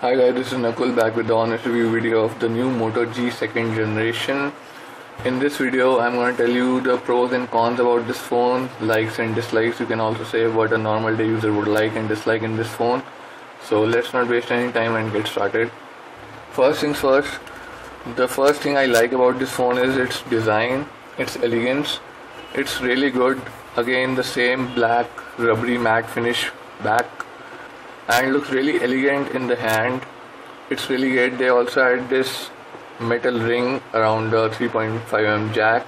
Hi guys, this is Nakul back with the honest review video of the new Moto G second generation. In this video, I'm going to tell you the pros and cons about this phone, likes and dislikes. You can also say what a normal day user would like and dislike in this phone. So let's not waste any time and get started. First things first, the first thing I like about this phone is its design, its elegance. It's really good. Again, the same black rubbery matte finish back, and looks really elegant in the hand. It's really great. They also had this metal ring around the 3.5mm jack,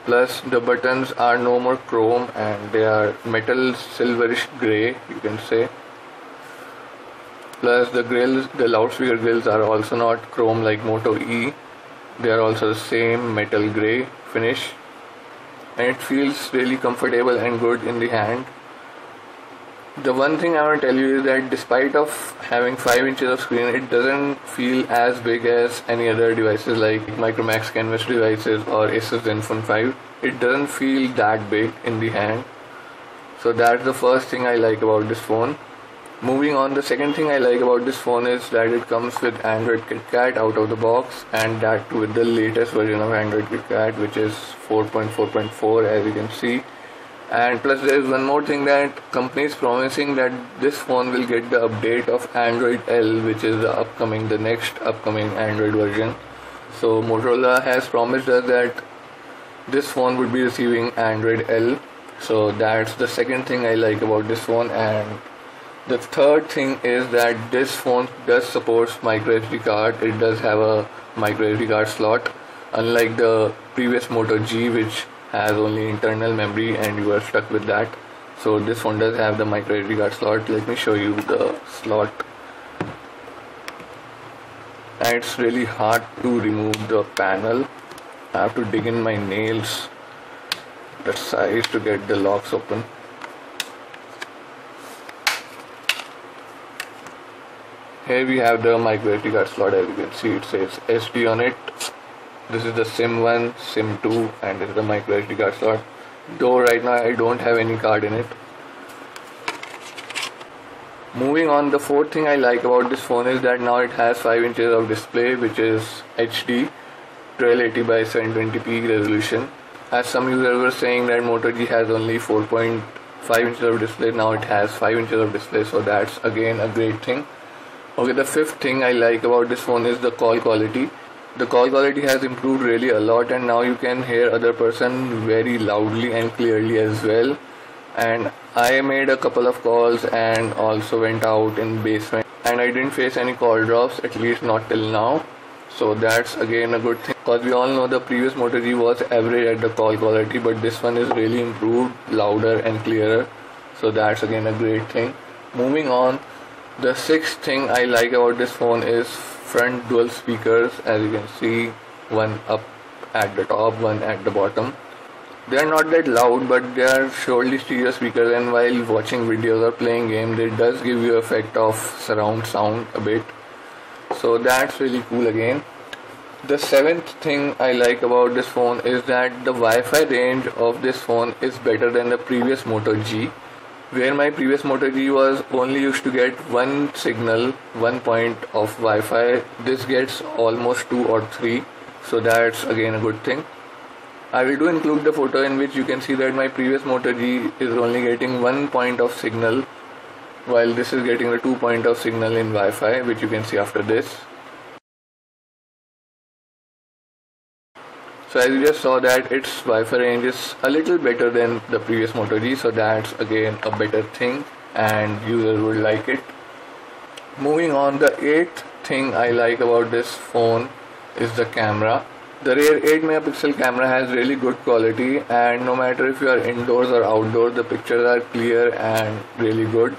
plus the buttons are no more chrome and they are metal silverish grey, you can say. Plus the grills, the loudspeaker grills are also not chrome like Moto E. They are also the same metal grey finish, and it feels really comfortable and good in the hand. The one thing I want to tell you is that despite of having 5 inches of screen, it doesn't feel as big as any other devices like Micromax Canvas devices or Asus Zenfone 5. It doesn't feel that big in the hand. So that's the first thing I like about this phone. Moving on, the second thing I like about this phone is that it comes with Android Kitkat out of the box, and that with the latest version of Android Kitkat, which is 4.4.4 as you can see. And plus there is one more thing, that company is promising that this phone will get the update of Android L, which is the next upcoming Android version. So Motorola has promised us that this phone would be receiving Android L. So that's the second thing I like about this phone. And the third thing is that this phone does support micro SD card. It does have a micro SD card slot, unlike the previous Moto G, which has only internal memory and you are stuck with that. So this phone does have the micro SD card slot. Let me show you the slot. And it's really hard to remove the panel. I have to dig in my nails that size to get the locks open. Here we have the micro SD card slot. As you can see, it says SD on it. This is the SIM 1, SIM 2, and this is the micro SD card slot. Though right now I don't have any card in it. Moving on, the fourth thing I like about this phone is that now it has 5 inches of display, which is HD 1280 by 720p resolution. As some users were saying that Moto G has only 4.5 inches of display, now it has 5 inches of display, so that's again a great thing. Okay, the fifth thing I like about this phone is the call quality. The call quality has improved really a lot, and now you can hear other person very loudly and clearly as well. And I made a couple of calls and also went out in basement, and I didn't face any call drops, at least not till now. So that's again a good thing, because we all know the previous Moto G was average at the call quality, but this one is really improved, louder and clearer. So that's again a great thing. Moving on, the sixth thing I like about this phone is front dual speakers. As you can see, one up at the top, one at the bottom. They are not that loud, but they are surely stereo speakers, and while watching videos or playing games, it does give you effect of surround sound a bit. So that's really cool again. The seventh thing I like about this phone is that the Wi-Fi range of this phone is better than the previous Moto G. Where my previous Moto G was only used to get one signal, 1 point of Wi-Fi, this gets almost 2 or 3, so that's again a good thing. I will include the photo in which you can see that my previous Moto G is only getting 1 point of signal, while this is getting the 2 point of signal in Wi-Fi, which you can see after this. So as you just saw that its Wi-Fi range is a little better than the previous Moto G, so that's again a better thing and users would like it. Moving on, the eighth thing I like about this phone is the camera. The rear 8 megapixel camera has really good quality, and no matter if you are indoors or outdoors, the pictures are clear and really good.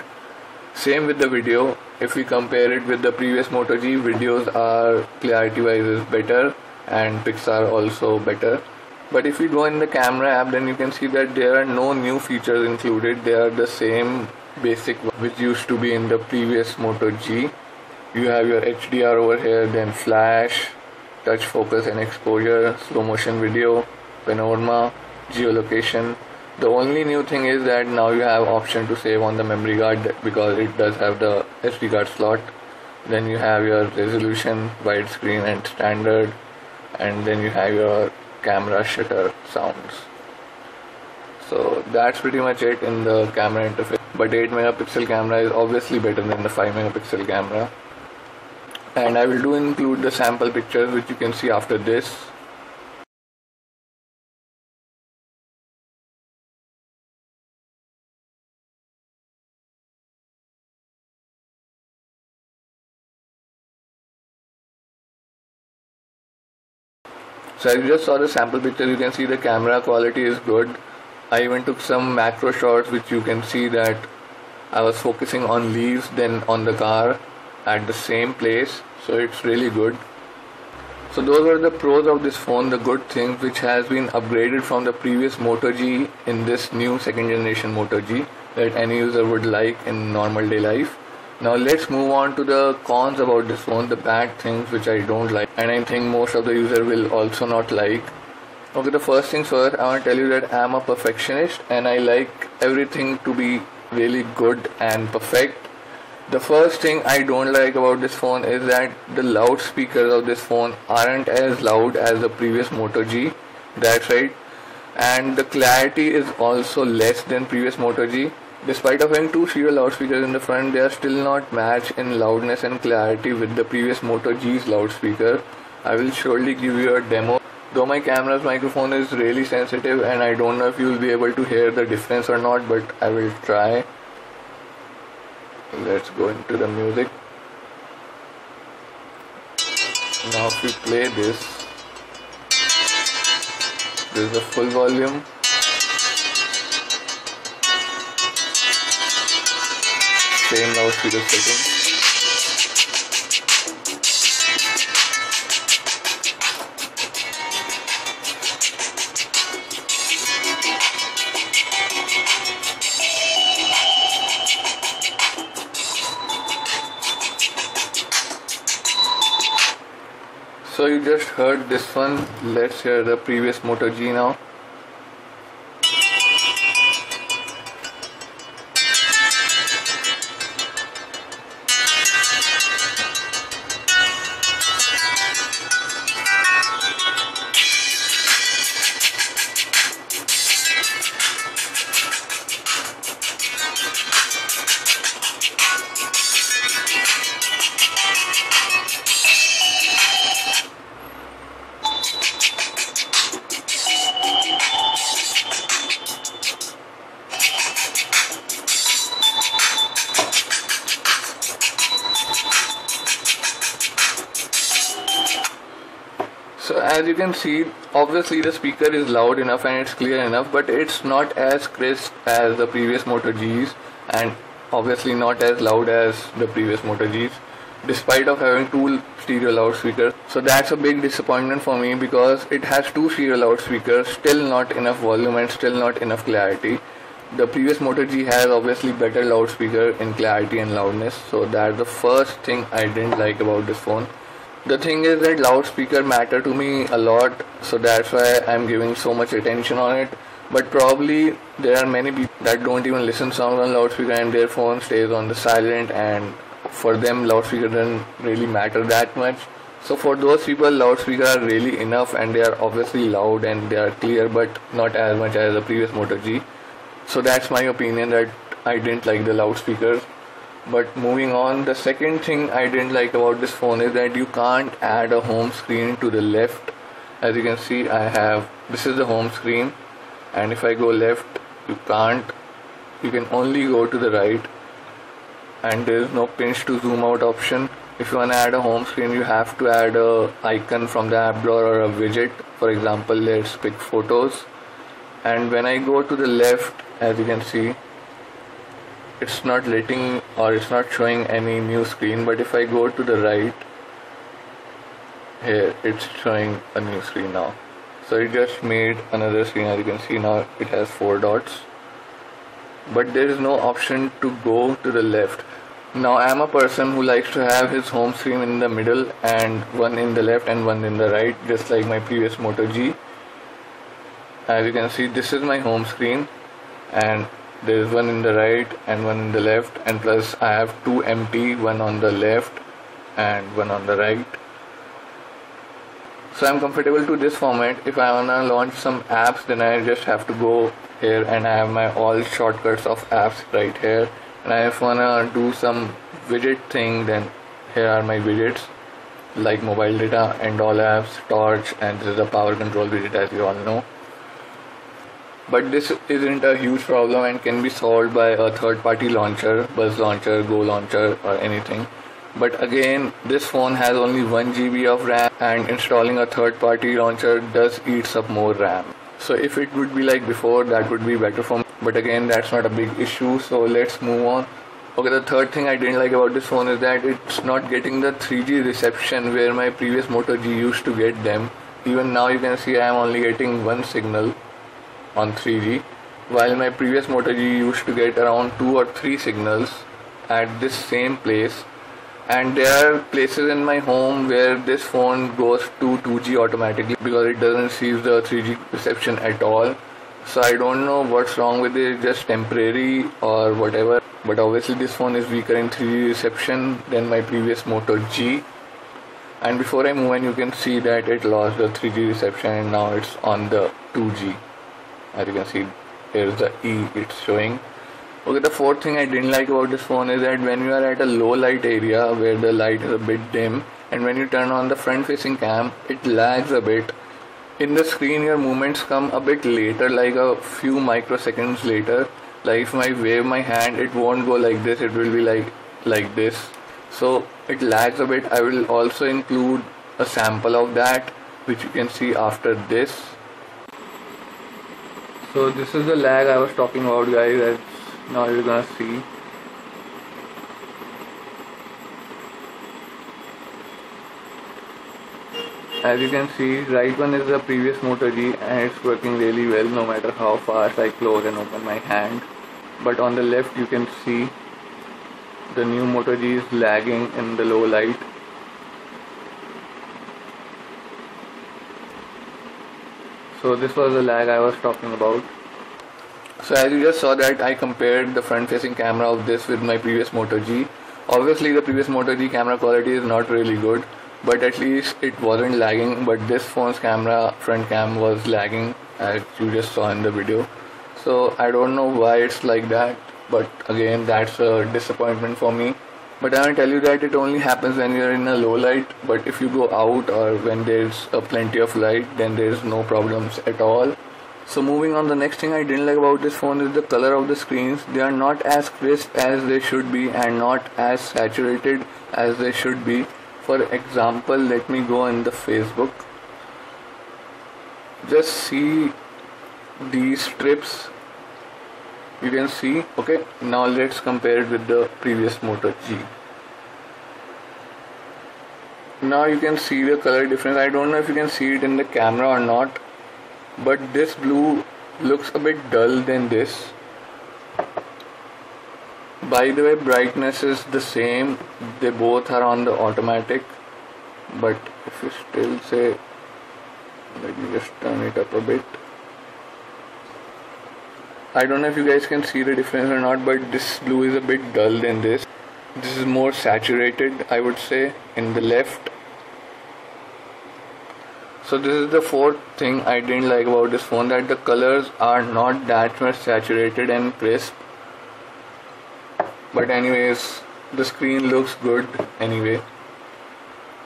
Same with the video. If we compare it with the previous Moto G, videos are clarity wise is better and pics are also better. But if you go in the camera app, then you can see that there are no new features included. They are the same basic which used to be in the previous Moto G. You have your HDR over here, then flash, touch focus and exposure, slow motion video, panorama, geolocation, The only new thing is that now you have option to save on the memory card because it does have the SD card slot. Then you have your resolution, widescreen and standard, and then you have your camera shutter sounds. So that's pretty much it in the camera interface. But 8 megapixel camera is obviously better than the 5 megapixel camera. And I will do include the sample pictures which you can see after this. So as you just saw the sample pictures, you can see the camera quality is good. I even took some macro shots which you can see that I was focusing on leaves then on the car at the same place, so it's really good. So those are the pros of this phone, the good things which has been upgraded from the previous Moto G in this new second generation Moto G that any user would like in normal day life. Now let's move on to the cons about this phone, the bad things which I don't like and I think most of the user will also not like. Okay, the first things first, I want to tell you that I am a perfectionist and I like everything to be really good and perfect. The first thing I don't like about this phone is that the loudspeakers of this phone aren't as loud as the previous Moto G. That's right. And the clarity is also less than previous Moto G. Despite of having two stereo loudspeakers in the front, they are still not matched in loudness and clarity with the previous Moto G's loudspeaker. I will surely give you a demo. Though my camera's microphone is really sensitive and I don't know if you will be able to hear the difference or not, but I will try. Let's go into the music. Now if we play this is the full volume. Same loudspeaker setting. So you just heard this one. Let's hear the previous Moto G now. So as you can see, obviously the speaker is loud enough and it's clear enough, but it's not as crisp as the previous Moto Gs and obviously not as loud as the previous Moto Gs despite of having two stereo loudspeakers. So that's a big disappointment for me because it has two stereo loudspeakers, still not enough volume and still not enough clarity. The previous Moto G has obviously better loudspeaker in clarity and loudness, so that's the first thing I didn't like about this phone. The thing is that loudspeaker matter to me a lot, so that's why I'm giving so much attention on it. But probably there are many people that don't even listen songs on loudspeaker and their phone stays on the silent, and for them loudspeaker doesn't really matter that much. So for those people, loudspeaker are really enough and they are obviously loud and they are clear, but not as much as the previous Moto G. So that's my opinion, that I didn't like the loudspeakers. But moving on, the second thing I didn't like about this phone is that you can't add a home screen to the left. As you can see, this is the home screen, and if I go left, you can't. You can only go to the right, and there is no pinch to zoom out option. If you want to add a home screen, you have to add a icon from the app drawer or a widget. For example, let's pick photos, and when I go to the left, as you can see, it's not letting, or it's not showing any new screen. But if I go to the right, here it's showing a new screen now. So it just made another screen. As you can see, now it has 4 dots, but there is no option to go to the left. Now I am a person who likes to have his home screen in the middle and one in the left and one in the right, just like my previous Moto G. As you can see, this is my home screen, and there is one in the right and one in the left, and plus I have two empty, one on the left and one on the right. So I'm comfortable to this format. If I wanna launch some apps, then I just have to go here and I have my all shortcuts of apps right here. And if I wanna do some widget thing, then here are my widgets like mobile data and all apps, torch, and this is a power control widget, as you all know. But this isn't a huge problem and can be solved by a third-party launcher, Buzz Launcher, Go Launcher, or anything. But again, this phone has only 1 GB of RAM, and installing a third-party launcher does eats up more RAM. So if it would be like before, that would be better for me. But again, that's not a big issue, so let's move on. Okay, the third thing I didn't like about this phone is that it's not getting the 3G reception where my previous Moto G used to get them. Even now you can see I am only getting one signal on 3G, while my previous Moto G used to get around 2 or 3 signals at this same place. And there are places in my home where this phone goes to 2G automatically because it doesn't receive the 3G reception at all. So I don't know what's wrong with it, just temporary or whatever. But obviously this phone is weaker in 3G reception than my previous Moto G. And before I move on, you can see that it lost the 3G reception and now it's on the 2G. As you can see, here's the E it's showing. Okay, the fourth thing I didn't like about this phone is that when you are at a low light area where the light is a bit dim, and when you turn on the front facing cam, it lags a bit. In the screen your movements come a bit later, like a few microseconds later. Like if I wave my hand, it won't go like this, it will be like this. So it lags a bit. I will also include a sample of that, which you can see after this. So this is the lag I was talking about, guys, as now you're gonna see. As you can see, right one is the previous Moto G and it's working really well no matter how fast I close and open my hand. But on the left you can see the new Moto G is lagging in the low light. So this was the lag I was talking about. So as you just saw that I compared the front facing camera of this with my previous Moto G. Obviously the previous Moto G camera quality is not really good, but at least it wasn't lagging. But this phone's camera front cam was lagging, as you just saw in the video. So I don't know why it's like that, but again that's a disappointment for me. But I will tell you that it only happens when you're in a low light, but if you go out or when there's plenty of light, then there's no problems at all. So moving on, the next thing I didn't like about this phone is the color of the screens. They are not as crisp as they should be and not as saturated as they should be. For example, let me go in the Facebook. Just see these strips. You can see. Okay, now let's compare it with the previous Moto G. Now you can see the color difference. I don't know if you can see it in the camera or not, but this blue looks a bit dull than this. By the way, brightness is the same, they both are on the automatic, but if you still say, let me just turn it up a bit. I don't know if you guys can see the difference or not, but this blue is a bit dull than this. This is more saturated, I would say, in the left. So this is the fourth thing I didn't like about this phone, that the colors are not that much saturated and crisp. But anyways, the screen looks good anyway.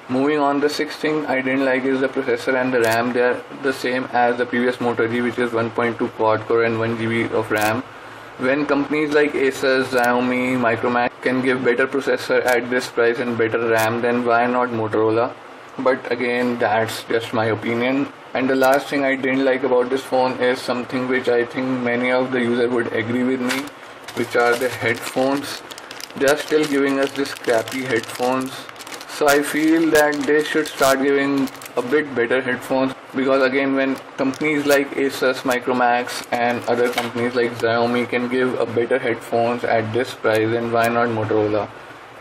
Moving on, the sixth thing I didn't like is the processor and the RAM. They are the same as the previous Moto G, which is 1.2 quad core and 1 GB of RAM. When companies like Asus, Xiaomi, Micromax can give better processor at this price and better RAM, then why not Motorola? But again, that's just my opinion. And the last thing I didn't like about this phone is something which I think many of the users would agree with me, which are the headphones. They are still giving us this crappy headphones. So I feel that they should start giving a bit better headphones, because again, when companies like Asus, Micromax and other companies like Xiaomi can give a better headphones at this price, then why not Motorola?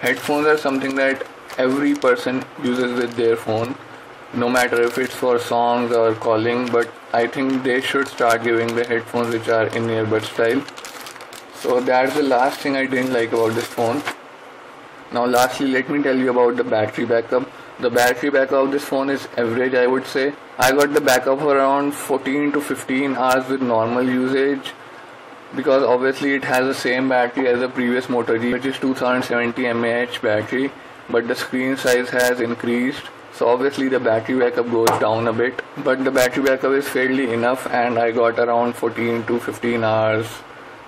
Headphones are something that every person uses with their phone, no matter if it's for songs or calling, but I think they should start giving the headphones which are in earbud style. So that's the last thing I didn't like about this phone. Now lastly, let me tell you about the battery backup. The battery backup of this phone is average, I would say. I got the backup for around 14 to 15 hours with normal usage, because obviously it has the same battery as the previous Moto G, which is 2070 mAh battery, but the screen size has increased, so obviously the battery backup goes down a bit, but the battery backup is fairly enough, and I got around 14 to 15 hours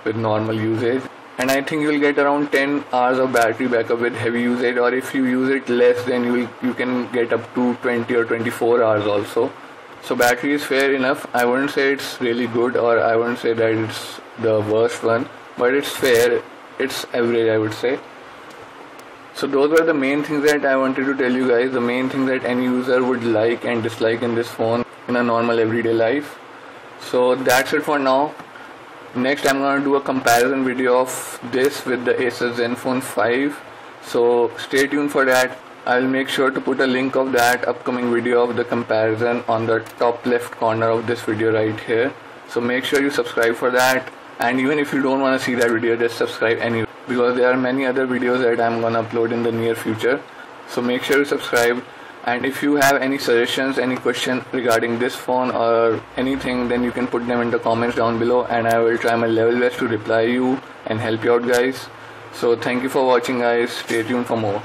with normal usage. And I think you'll get around 10 hours of battery backup with heavy usage, or if you use it less, then you can get up to 20 or 24 hours also. So battery is fair enough. I wouldn't say it's really good, or I wouldn't say that it's the worst one, but it's fair. It's average, I would say. So those were the main things that I wanted to tell you guys, the main thing that any user would like and dislike in this phone in a normal everyday life. So that's it for now. Next I'm going to do a comparison video of this with the Asus Zenfone 5. So stay tuned for that. I'll make sure to put a link of that upcoming video of the comparison on the top left corner of this video right here. So make sure you subscribe for that, and even if you don't want to see that video, just subscribe anyway, because there are many other videos that I'm gonna upload in the near future. So make sure you subscribe, and if you have any suggestions, any questions regarding this phone or anything, then you can put them in the comments down below, and I will try my level best to reply you and help you out guys. So thank you for watching guys, stay tuned for more.